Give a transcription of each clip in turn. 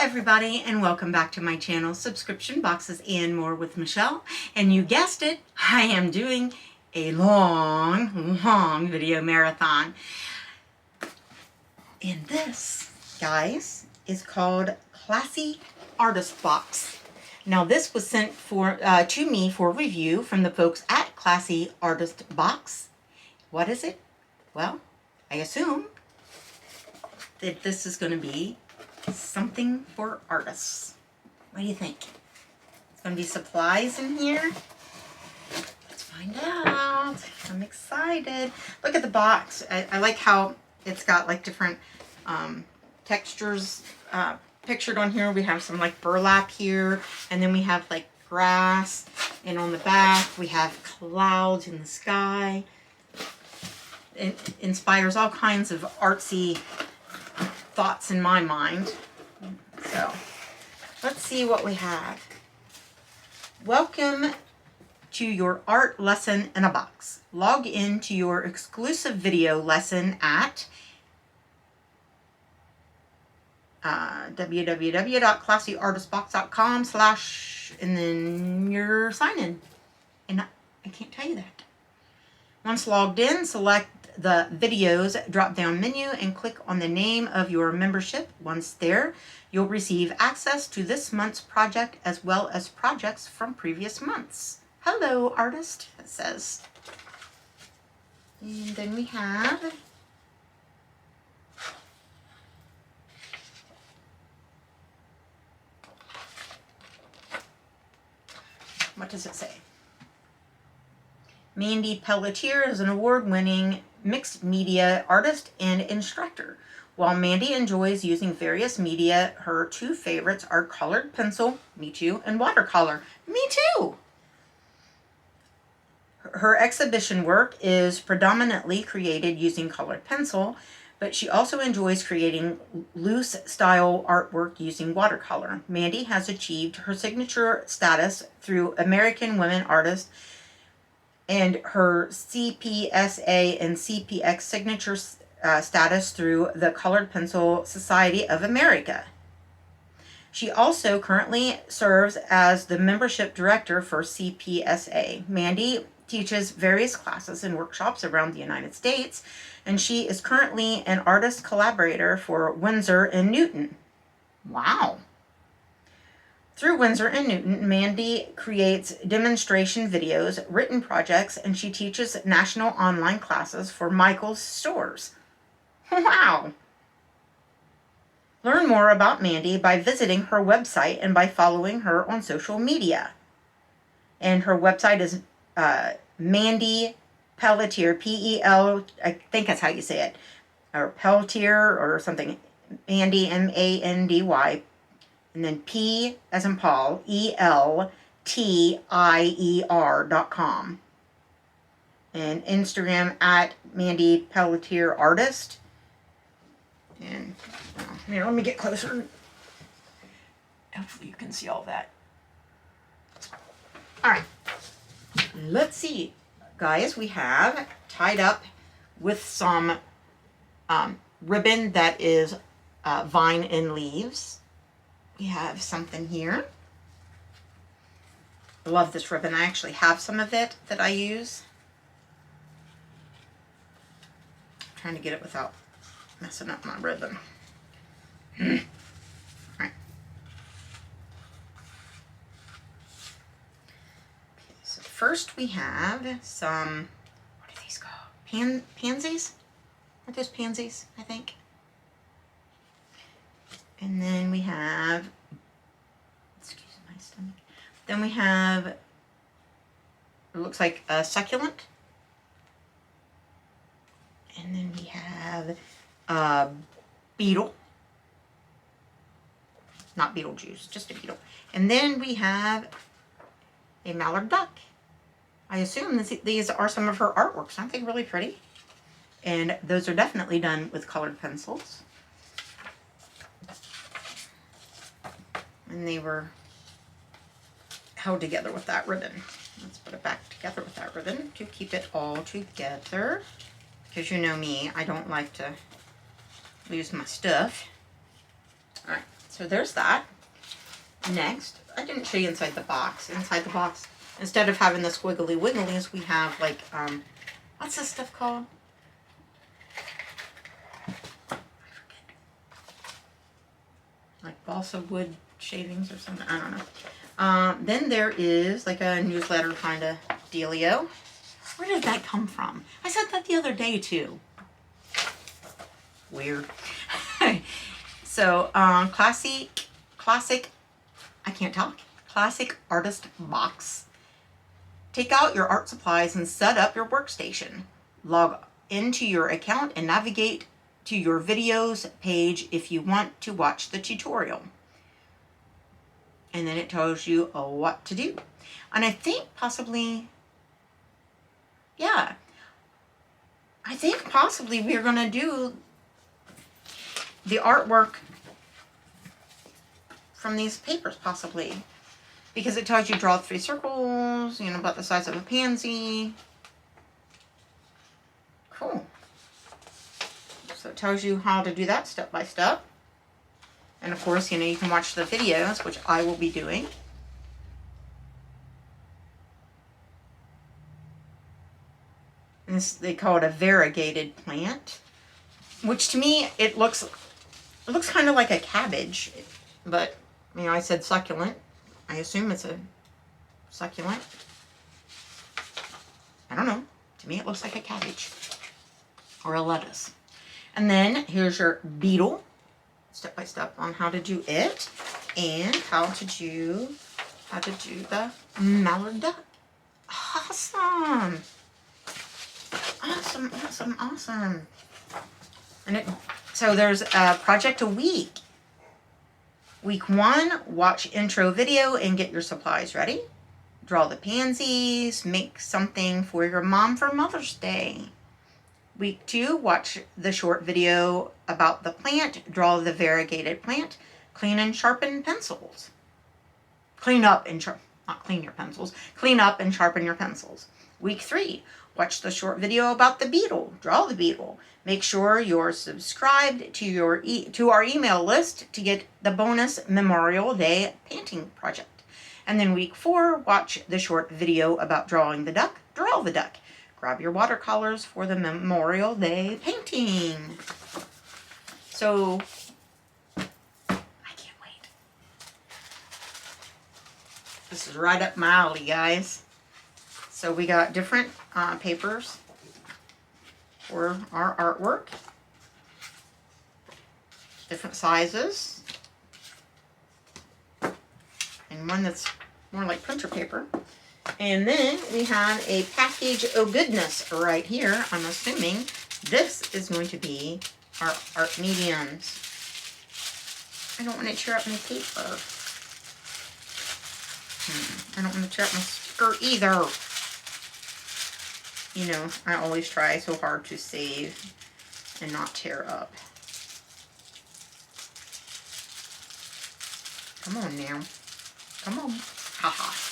everybody, and welcome back to my channel, Subscription Boxes and More with Michelle. And you guessed it, I am doing a long video marathon. And this, guys, is called Classy Artist Box. Now this was sent to me for review from the folks at Classy Artist Box. What is it? Well, I assume that this is going to be something for artists. What do you think? It's going to be supplies in here? Let's find out. I'm excited. Look at the box. I like how it's got like different textures pictured on here. We have some like burlap here, and then we have like grass, and on the back we have clouds in the sky. It inspires all kinds of artsy thoughts in my mind. So let's see what we have. Welcome to your art lesson in a box. Log in to your exclusive video lesson at www.classyartistbox.com/ and then your sign in. And I can't tell you that. Once logged in, select the videos drop-down menu and click on the name of your membership. Once there, you'll receive access to this month's project as well as projects from previous months. Hello, artist, it says. And then we have what does it say? Mandy Pelletier is an award-winning mixed media artist and instructor. While Mandy enjoys using various media, her two favorites are colored pencil, me too, and watercolor, me too. Her exhibition work is predominantly created using colored pencil, but she also enjoys creating loose style artwork using watercolor. Mandy has achieved her signature status through American Women Artists and her CPSA and CPX signature status through the Colored Pencil Society of America. She also currently serves as the membership director for CPSA. Mandy teaches various classes and workshops around the United States, and she is currently an artist collaborator for Winsor & Newton. Wow. Through Winsor & Newton, Mandy creates demonstration videos, written projects, and she teaches national online classes for Michael's stores. Wow! Learn more about Mandy by visiting her website and by following her on social media. And her website is Mandy Pelletier, P-E-L, I think that's how you say it, or Pelletier or something, Mandy, M-A-N-D-Y, and then P as in Paul, E-L-T-I-E-R.com. And Instagram at Mandy Pelletier Artist. And here, let me get closer. Hopefully you can see all that. All right. Let's see, guys. We have tied up with some ribbon that is vine and leaves. We have something here. I love this ribbon. I actually have some of it that I use. I'm trying to get it without messing up my ribbon. All right. Okay, so first we have some, what are these called? Pansies? Aren't those pansies, I think? And then we have, excuse my stomach. Then we have, it looks like a succulent. And then we have a beetle. Not Beetlejuice, just a beetle. And then we have a mallard duck. I assume these are some of her artworks. Aren't they really pretty? And those are definitely done with colored pencils. And they were held together with that ribbon. Let's put it back together with that ribbon to keep it all together. Because you know me, I don't like to lose my stuff. All right, so So there's that. Next, I didn't show you inside the box. Inside the box, instead of having the squiggly wigglies, we have like, what's this stuff called? I forget. Like balsa wood shavings or something. I don't know. Then there is like a newsletter kind of dealio. Where did that come from? I said that the other day too. Weird. So, classic, I can't talk. Classic artist box. Take out your art supplies and set up your workstation. Log into your account and navigate to your videos page if you want to watch the tutorial. And then it tells you what to do. And I think possibly, yeah, I think possibly we're going to do the artwork from these papers, possibly. Because it tells you draw 3 circles, you know, about the size of a pansy. Cool. So it tells you how to do that step by step. And of course, you know, you can watch the videos, which I will be doing. And this, they call it a variegated plant, which to me, it looks kind of like a cabbage, but, you know, I said succulent. I assume it's a succulent. I don't know. To me, it looks like a cabbage or a lettuce. And then here's your beetle, step by step on how to do it, and how to do the mallard duck. Awesome. Awesome, awesome, awesome. And so there's a project a week. Week 1, watch intro video and get your supplies ready. Draw the pansies, make something for your mom for Mother's Day. Week 2, watch the short video about the plant, draw the variegated plant, clean and sharpen pencils. Clean up and not clean your pencils, clean up and sharpen your pencils. Week 3, watch the short video about the beetle, draw the beetle. Make sure you're subscribed to our email list to get the bonus Memorial Day painting project. And then week 4, watch the short video about drawing the duck, draw the duck. Grab your watercolors for the Memorial Day painting. So, I can't wait. This is right up my alley, guys. So we got different papers for our artwork. Different sizes. And one that's more like printer paper. And then we have a package of goodness right here. I'm assuming this is going to be our art mediums. I don't want to tear up my paper. I don't want to tear up my sticker either. You know, I always try so hard to save and not tear up. Come on now. Come on. Haha.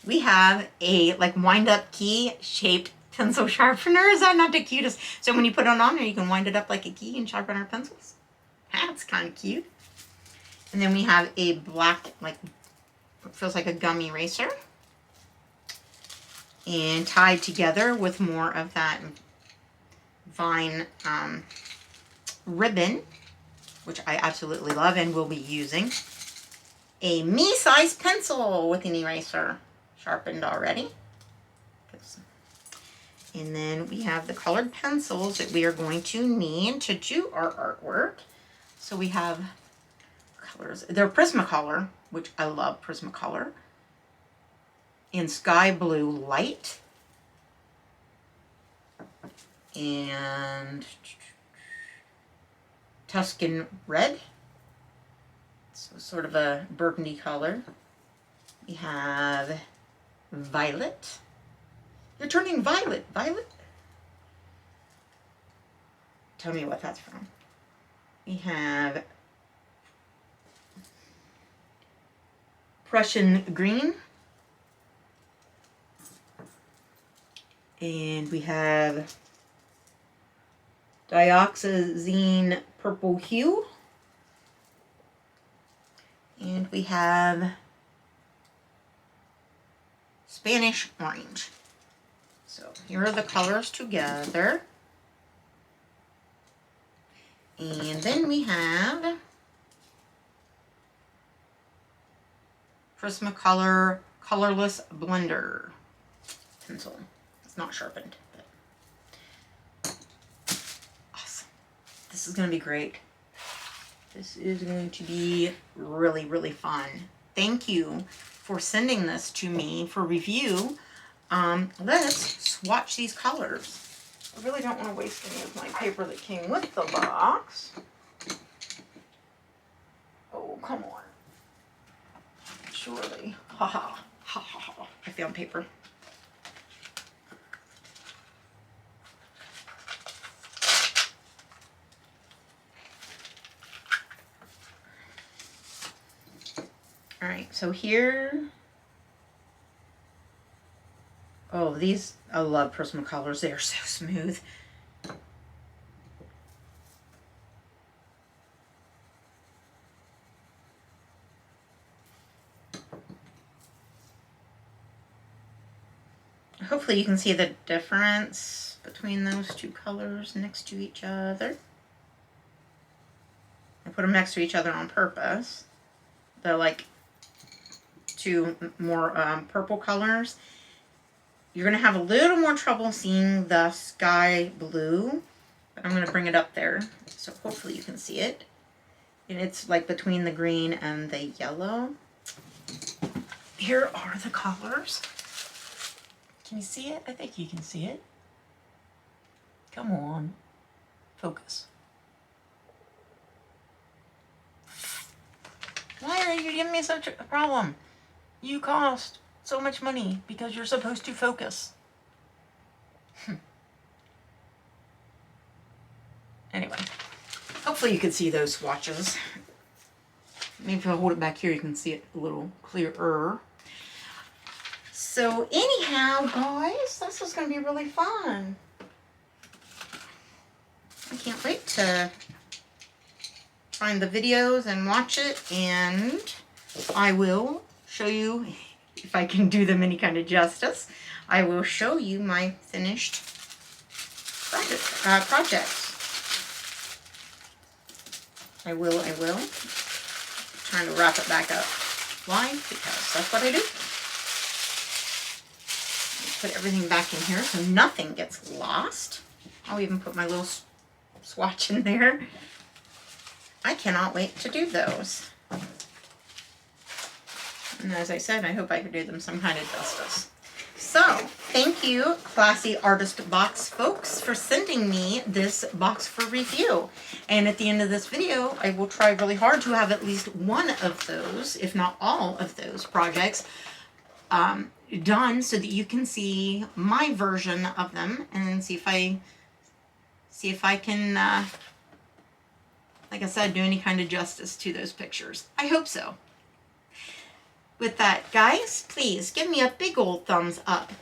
We have a like wind up key shaped pencil sharpener. Is that not the cutest? So when you put it on there, you can wind it up like a key and sharpen our pencils. That's kind of cute. And then we have a black, like, it feels like a gum eraser. And tied together with more of that vine ribbon, which I absolutely love and will be using. A me-sized pencil with an eraser. Sharpened already. And then we have the colored pencils that we are going to need to do our artwork. So we have colors. They're Prismacolor, which I love Prismacolor. In Sky Blue Light. And Tuscan Red. So sort of a burgundy color. We have Violet. You're turning violet. Violet? Tell me what that's from. We have Prussian Green. And we have dioxazine purple hue. And we have Spanish orange. So here are the colors together. And then we have Prismacolor Colorless Blender pencil. It's not sharpened, but awesome. This is going to be great. This is going to be really, really fun. Thank you for sending this to me for review. Let's swatch these colors. I really don't want to waste any of my paper that came with the box. Oh, come on. Surely. Ha ha. Ha ha ha. I found paper. Alright, so here. Oh, these, I love Prismacolors. They are so smooth. Hopefully you can see the difference between those two colors next to each other. I put them next to each other on purpose. They're like two more purple colors. You're going to have a little more trouble seeing the sky blue, but I'm going to bring it up there, so hopefully you can see it. And it's like between the green and the yellow. Here are the colors. Can you see it? I think you can see it. Come on. Focus. Why are you giving me such a problem? You cost so much money because you're supposed to focus. Anyway, hopefully you can see those swatches. Maybe if I hold it back here, you can see it a little clearer. So anyhow, guys, this is going to be really fun. I can't wait to find the videos and watch it, and I will show you, if I can do them any kind of justice, I will show you my finished projects. I will. Trying to wrap it back up. Why? Because that's what I do. Put everything back in here so nothing gets lost. I'll even put my little swatch in there. I cannot wait to do those. And as I said, I hope I could do them some kind of justice. So, thank you, Classy Artist Box folks, for sending me this box for review. And at the end of this video, I will try really hard to have at least one of those, if not all of those projects, done so that you can see my version of them and see if I can, like I said, do any kind of justice to those pictures. I hope so. With that, guys, please give me a big old thumbs up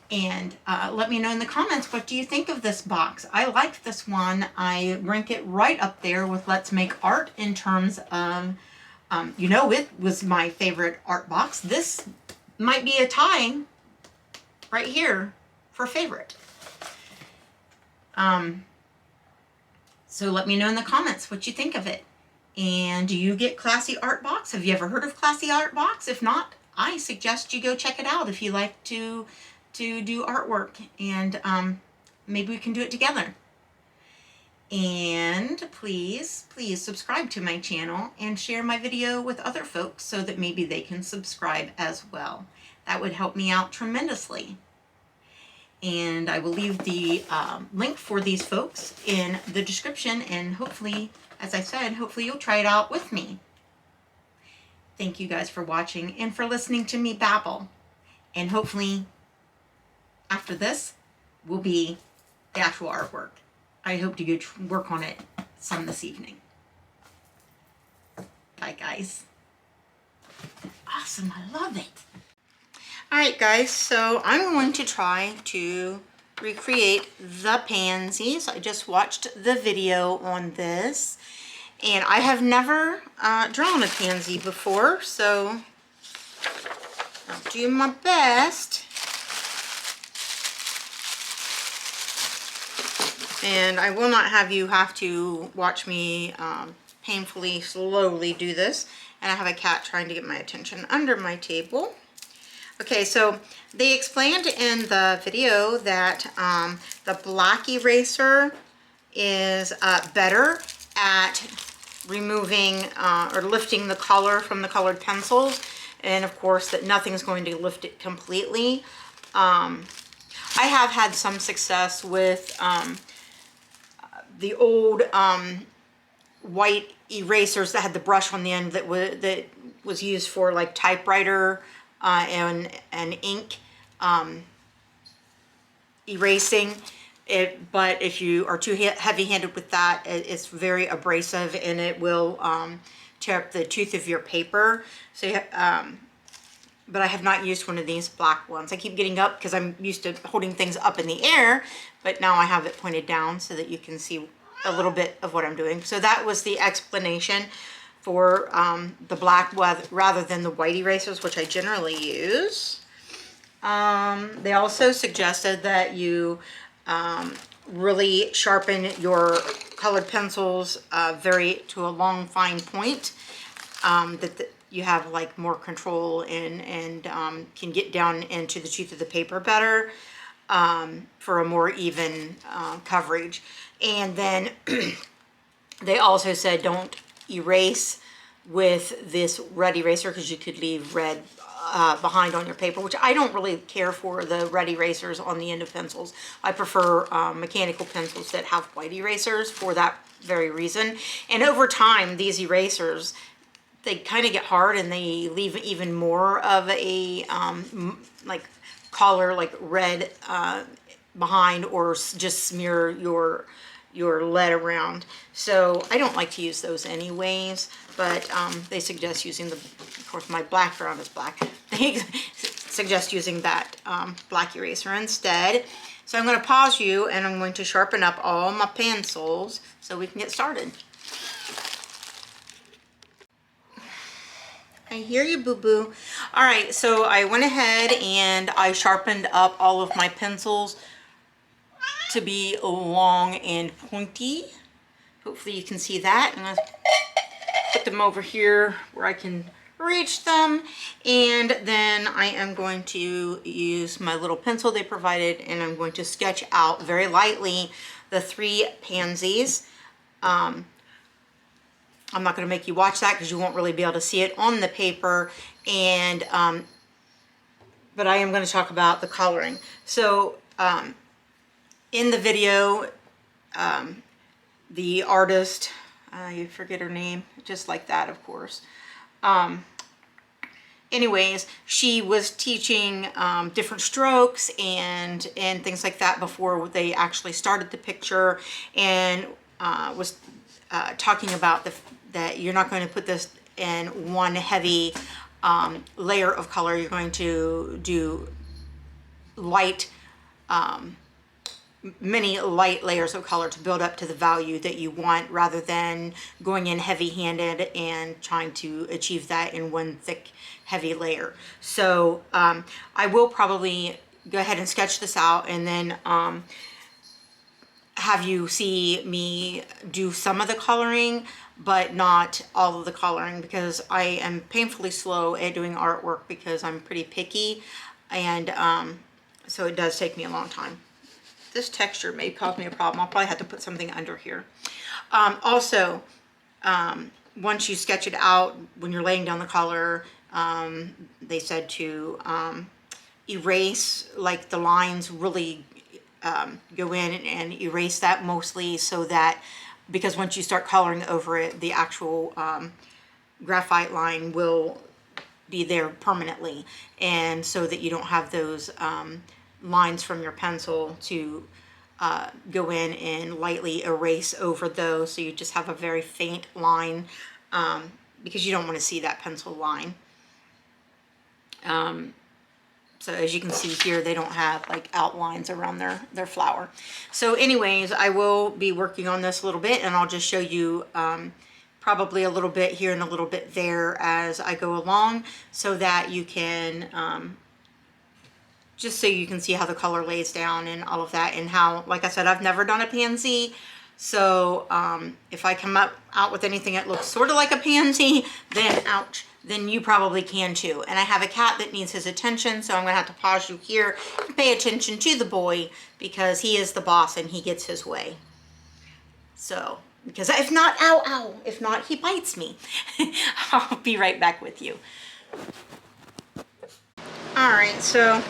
and let me know in the comments, what do you think of this box? I like this one. I rank it right up there with Let's Make Art in terms of, you know, it was my favorite art box. This might be a tie right here for favorite. So let me know in the comments what you think of it. And do you get Classy Art Box? Have you ever heard of Classy Art Box? If not, I suggest you go check it out if you like to do artwork, and maybe we can do it together. And please subscribe to my channel and share my video with other folks so that maybe they can subscribe as well. That would help me out tremendously. And I will leave the link for these folks in the description, and hopefully, as I said, hopefully you'll try it out with me. Thank you guys for watching and for listening to me babble. And hopefully after this will be the actual artwork. I hope to go work on it some this evening. Bye, guys. Awesome, I love it. All right, guys, so I'm going to try to recreate the pansies. I just watched the video on this, and I have never drawn a pansy before, so I'll do my best. And I will not have you have to watch me painfully, slowly do this. And I have a cat trying to get my attention under my table. Okay, so they explained in the video that the black eraser is better at removing or lifting the color from the colored pencils. And of course that nothing's going to lift it completely. I have had some success with the old white erasers that had the brush on the end that was used for like typewriter and ink erasing it. But if you are too heavy-handed with that, it's very abrasive and it will tear up the tooth of your paper. So you but I have not used one of these black ones. I keep getting up because I'm used to holding things up in the air, but now I have it pointed down so that you can see a little bit of what I'm doing. So that was the explanation for the black rather than the white erasers, which I generally use. They also suggested that you really sharpen your colored pencils to a long, fine point, you have like more control and can get down into the tooth of the paper better for a more even coverage. And then they also said don't erase with this red eraser because you could leave red behind on your paper, which I don't really care for the red erasers on the end of pencils. I prefer mechanical pencils that have white erasers for that very reason. And over time, these erasers, they kind of get hard and they leave even more of a like color, like red behind, or just smear your lead around. So I don't like to use those anyways, but they suggest using of course my background is black. They suggest using that black eraser instead. So I'm going to pause you and I'm going to sharpen up all my pencils so we can get started. I hear you, boo-boo. All right, so I went ahead and I sharpened up all of my pencils to be long and pointy. Hopefully you can see that. I'm gonna put them over here where I can reach them. And then I am going to use my little pencil they provided and I'm going to sketch out very lightly the 3 pansies. I'm not going to make you watch that because you won't really be able to see it on the paper. And but I am going to talk about the coloring. So in the video, the artist, you forget her name, just like that, of course. Anyways, she was teaching different strokes and things like that before they actually started the picture, and was talking about that you're not going to put this in one heavy layer of color. You're going to do light, many light layers of color to build up to the value that you want, rather than going in heavy-handed and trying to achieve that in one thick, heavy layer. So I will probably go ahead and sketch this out and then have you see me do some of the coloring, but not all of the coloring, because I am painfully slow at doing artwork because I'm pretty picky, and so it does take me a long time. This texture may cause me a problem. I'll probably have to put something under here. Also, once you sketch it out, when you're laying down the color, they said to erase like the lines, really go in and erase that mostly, so that, because once you start coloring over it, the actual graphite line will be there permanently, and so that you don't have those lines from your pencil to go in and lightly erase over those, so you just have a very faint line, because you don't want to see that pencil line. So as you can see here, they don't have like outlines around their flower. So anyways, I will be working on this a little bit, and I'll just show you probably a little bit here and a little bit there as I go along, so that you can just so you can see how the color lays down and all of that, and how, like I said, I've never done a pansy. So if I come out with anything that looks sort of like a pansy, then ouch, then you probably can too. And I have a cat that needs his attention, so I'm gonna have to pause you here and pay attention to the boy, because he is the boss and he gets his way. So, because if not, ow, ow, if not, he bites me. I'll be right back with you. All right, so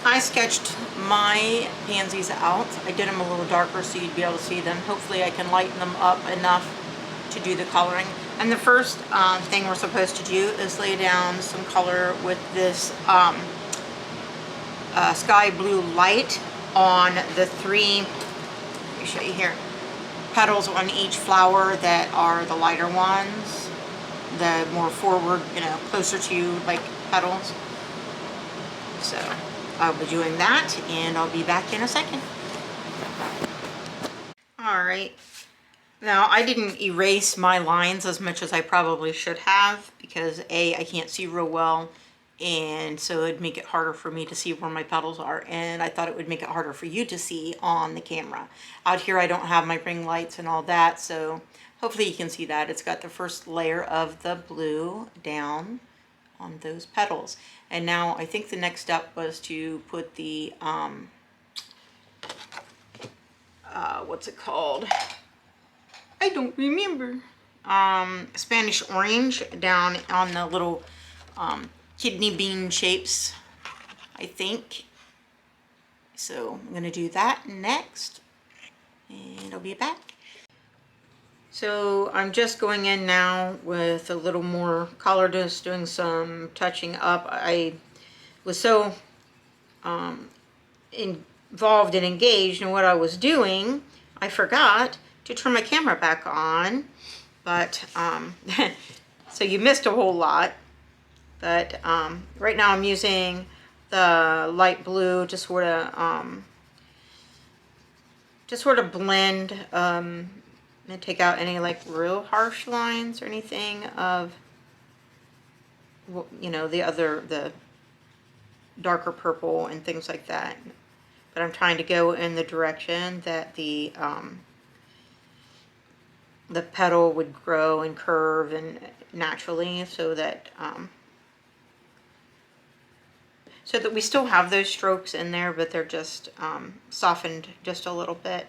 I sketched my pansies out. I did them a little darker so you'd be able to see them. Hopefully I can lighten them up enough to do the coloring. And the first thing we're supposed to do is lay down some color with this sky blue light on the three, let me show you here, petals on each flower that are the lighter ones, the more forward, you know, closer to you like petals. So I'll be doing that, and I'll be back in a second. All right, now I didn't erase my lines as much as I probably should have, because A, I can't see real well, and so it'd make it harder for me to see where my petals are, and I thought it would make it harder for you to see on the camera. Out here I don't have my ring lights and all that, so hopefully you can see that. It's got the first layer of the blue down on those petals. And now I think the next step was to put the, what's it called? I don't remember. Spanish orange down on the little kidney bean shapes, I think. So I'm gonna do that next, and I'll be back. So I'm just going in now with a little more color, just doing some touching up. I was so involved and engaged in what I was doing, I forgot to turn my camera back on. But so you missed a whole lot. But right now I'm using the light blue to sort of blend and take out any like real harsh lines or anything of, you know, the darker purple and things like that. But I'm trying to go in the direction that the petal would grow and curve and naturally, so that we still have those strokes in there, but they're just softened just a little bit.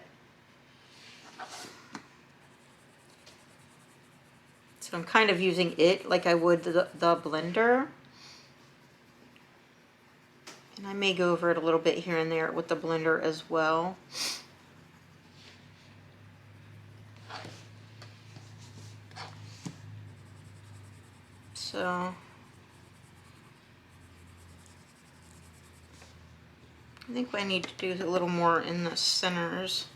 So I'm kind of using it like I would the blender. And I may go over it a little bit here and there with the blender as well. So I think what I need to do is a little more in the centers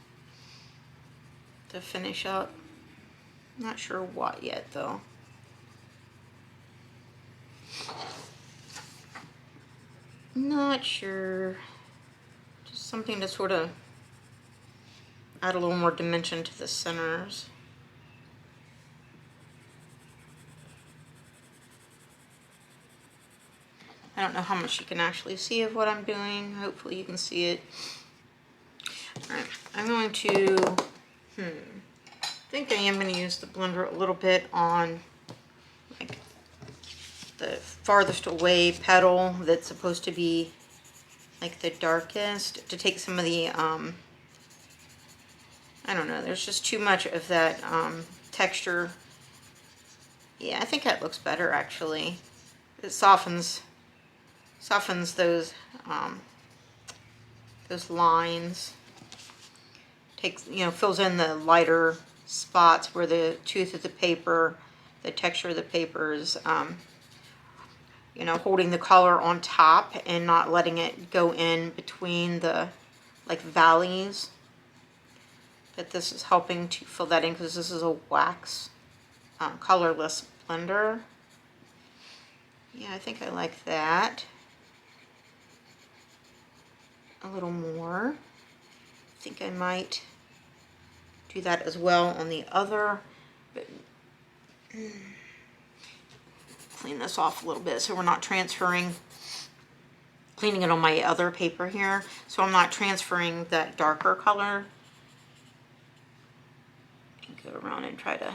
to finish up. Not sure what yet though. Not sure. Just something to sort of add a little more dimension to the centers. I don't know how much you can actually see of what I'm doing. Hopefully you can see it. Alright, I'm going to, I think I am going to use the blender a little bit on like the farthest away petal that's supposed to be like the darkest, to take some of the, I don't know, there's just too much of that texture. Yeah, I think that looks better actually. It softens those lines. Takes, you know, fills in the lighter spots where the tooth of the paper, the texture of the paper is, you know, holding the color on top and not letting it go in between the like valleys. But this is helping to fill that in because this is a wax colorless blender. Yeah, I think I like that. a little more. I think I might do that as well on the other, but clean this off a little bit so we're not transferring, cleaning it on my other paper here, so I'm not transferring that darker color. And go around and try to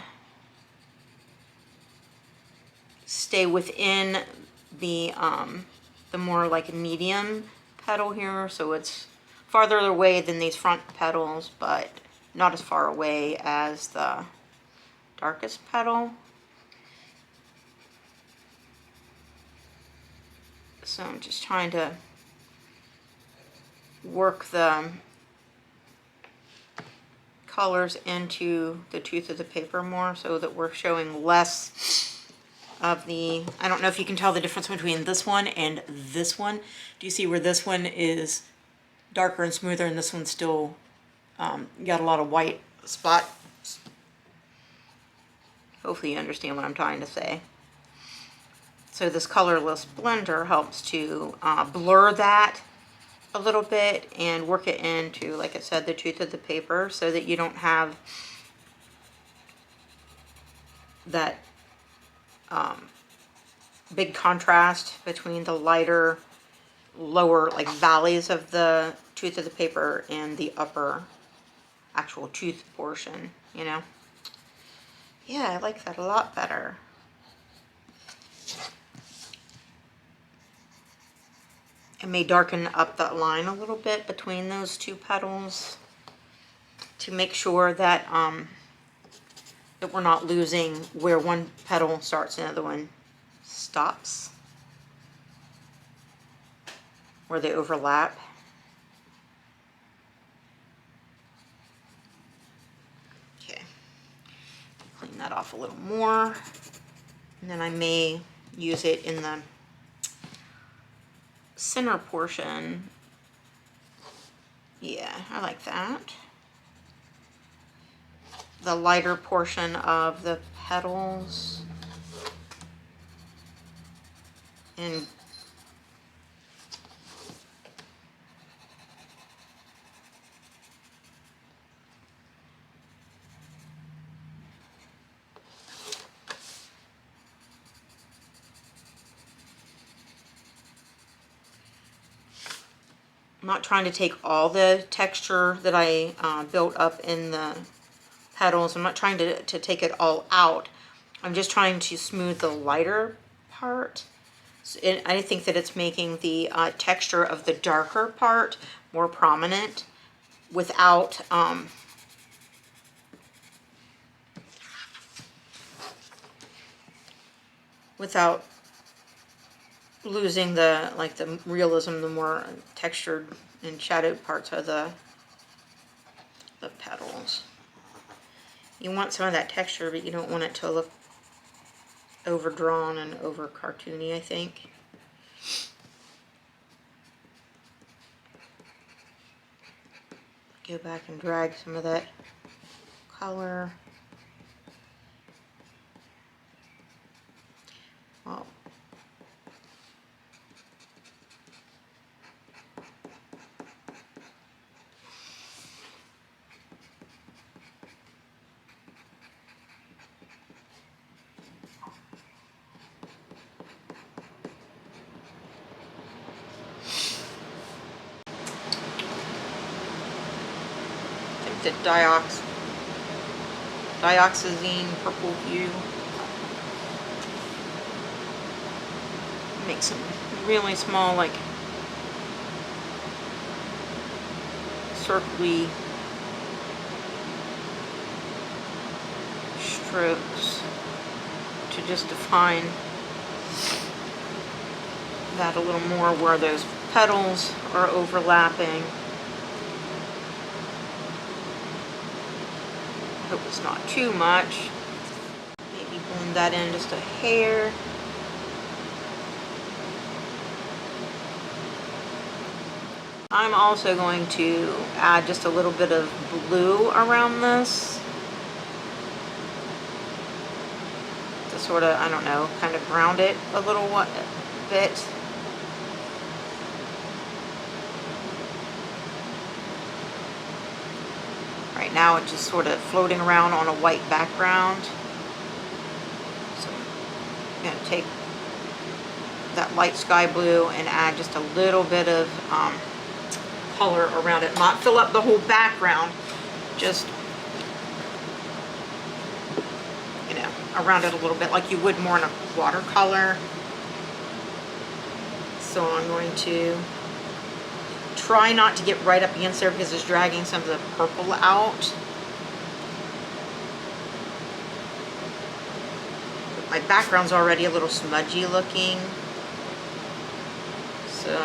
stay within the more like medium petal here, so it's farther away than these front petals, but not as far away as the darkest petal. So I'm just trying to work the colors into the tooth of the paper more so that we're showing less of the, I don't know if you can tell the difference between this one and this one. Do you see where this one is darker and smoother and this one's still got a lot of white spots? Hopefully you understand what I'm trying to say. So this Colorless Blender helps to blur that a little bit and work it into, like I said, the tooth of the paper so that you don't have that big contrast between the lighter, lower, like valleys of the tooth of the paper and the upper actual tooth portion, you know? Yeah, I like that a lot better. I may darken up that line a little bit between those two petals to make sure that that we're not losing where one petal starts and the other one stops, where they overlap. Okay, clean that off a little more, and then I may use it in the center portion. Yeah, I like that. The lighter portion of the petals, and I'm not trying to take all the texture that I built up in the petals. I'm not trying to take it all out. I'm just trying to smooth the lighter part. So I think that it's making the texture of the darker part more prominent without without losing the realism, the more textured and shadowed parts of the petals. You want some of that texture, but you don't want it to look overdrawn and over cartoony, I think. Go back and drag some of that color. Well, the dioxazine purple hue. Make some really small, like, circly strokes to just define that a little more where those petals are overlapping. Hope it's not too much. Maybe blend that in just a hair. I'm also going to add just a little bit of blue around this to sort of, I don't know, kind of ground it a little bit. now it's just sort of floating around on a white background. So I'm going to take that light sky blue and add just a little bit of color around it. Not fill up the whole background, just, you know, around it a little bit like you would more in a watercolor. So I'm going to try not to get right up against there because it's dragging some of the purple out. My background's already a little smudgy looking, so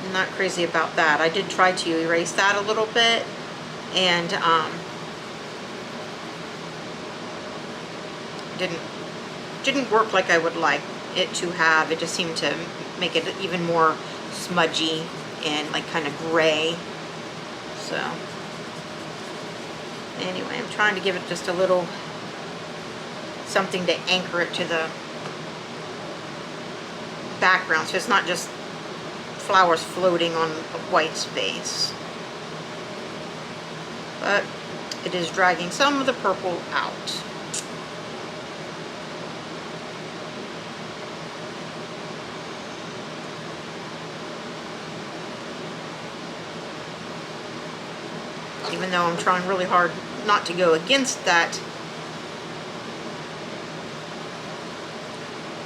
I'm not crazy about that. I did try to erase that a little bit, and didn't work like I would like it to have. It just seemed to make it even more smudgy and like kind of gray. So anyway, I'm trying to give it just a little something to anchor it to the background, so it's not just flowers floating on a white space. But it is dragging some of the purple out. Even though I'm trying really hard not to go against that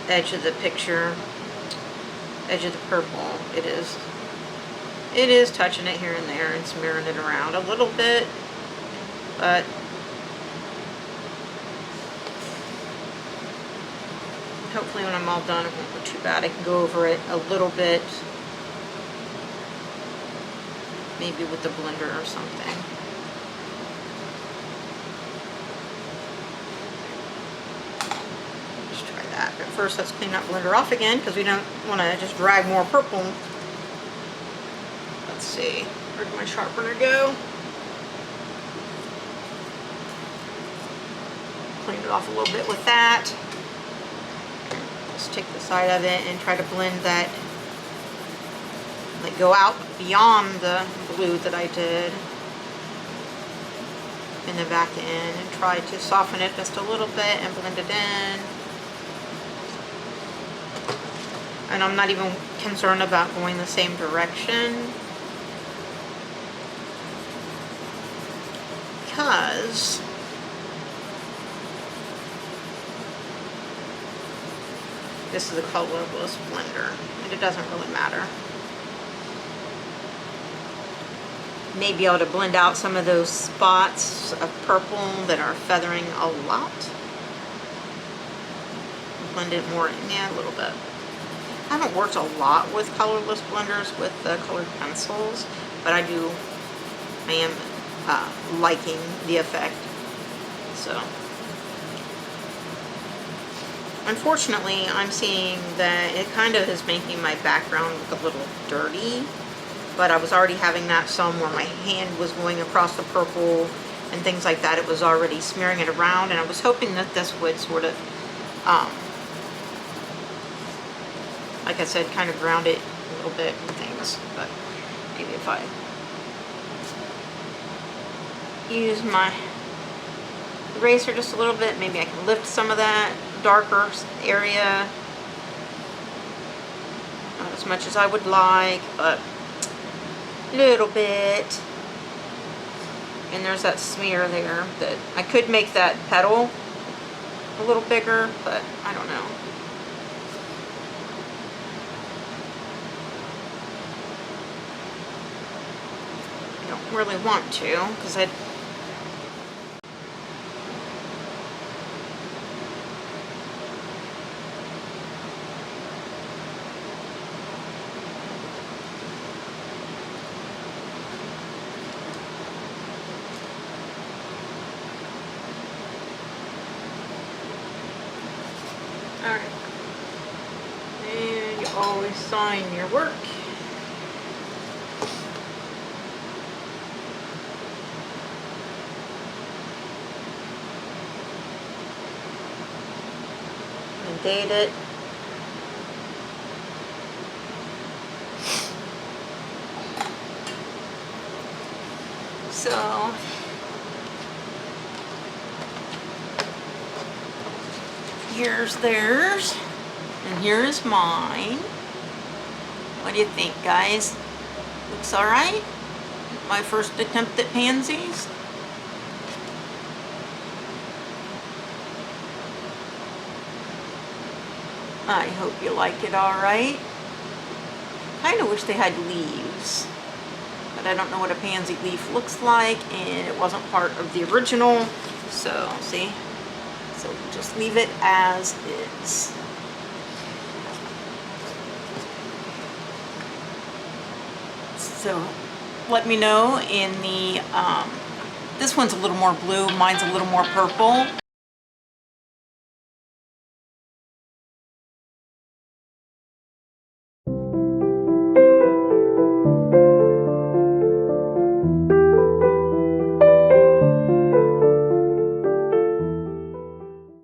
edge of the picture, edge of the purple, it is touching it here and there and smearing it around a little bit, but hopefully when I'm all done it won't look too bad. I can go over it a little bit, maybe with the blender or something. Let's try that. But first let's clean that blender off again because we don't want to just drag more purple. Let's see, where'd my sharpener go? Clean it off a little bit with that. Just take the side of it and try to blend that, like go out beyond the blue that I did and then back in, and try to soften it just a little bit and blend it in. And I'm not even concerned about going the same direction because this is a colorless blender and it doesn't really matter. May be able to blend out some of those spots of purple that are feathering a lot. Blend it more in, yeah, a little bit. I haven't worked a lot with colorless blenders with the colored pencils, but I am liking the effect. So, unfortunately, I'm seeing that it kind of is making my background look a little dirty. But I was already having that some where my hand was going across the purple and things like that. It was already smearing it around, and I was hoping that this would sort of, like I said, kind of ground it a little bit and things. But maybe if I use my eraser just a little bit, maybe I can lift some of that darker area. Not as much as I would like, but little bit. And there's that smear there that I could make that petal a little bigger, but I don't know. I don't really want to because I always sign your work. And date it. So here's theirs, and here's mine. What do you think, guys? Looks alright? My first attempt at pansies. I hope you like it alright. Kind of wish they had leaves, but I don't know what a pansy leaf looks like, and it wasn't part of the original, so see? So we'll just leave it as is. So let me know in the, this one's a little more blue, mine's a little more purple.